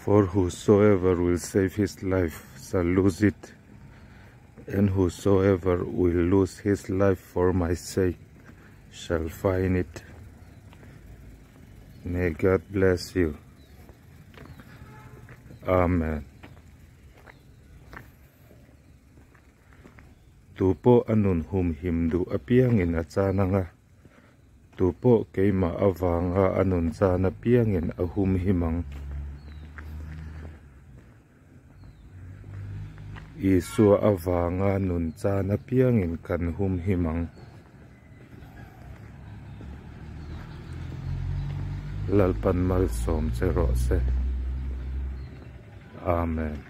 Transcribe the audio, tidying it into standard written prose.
For whosoever will save his life shall lose it, and whosoever will lose his life for my sake shall find it. May God bless you. Amen. Tupo anun humhimdu apiangin at sana nga. Tupo kay maava nga anun sana piangin ahumhimang. Isua ava nga nun sana piangin kan humhimang. Lalpan malsom serose. Amen.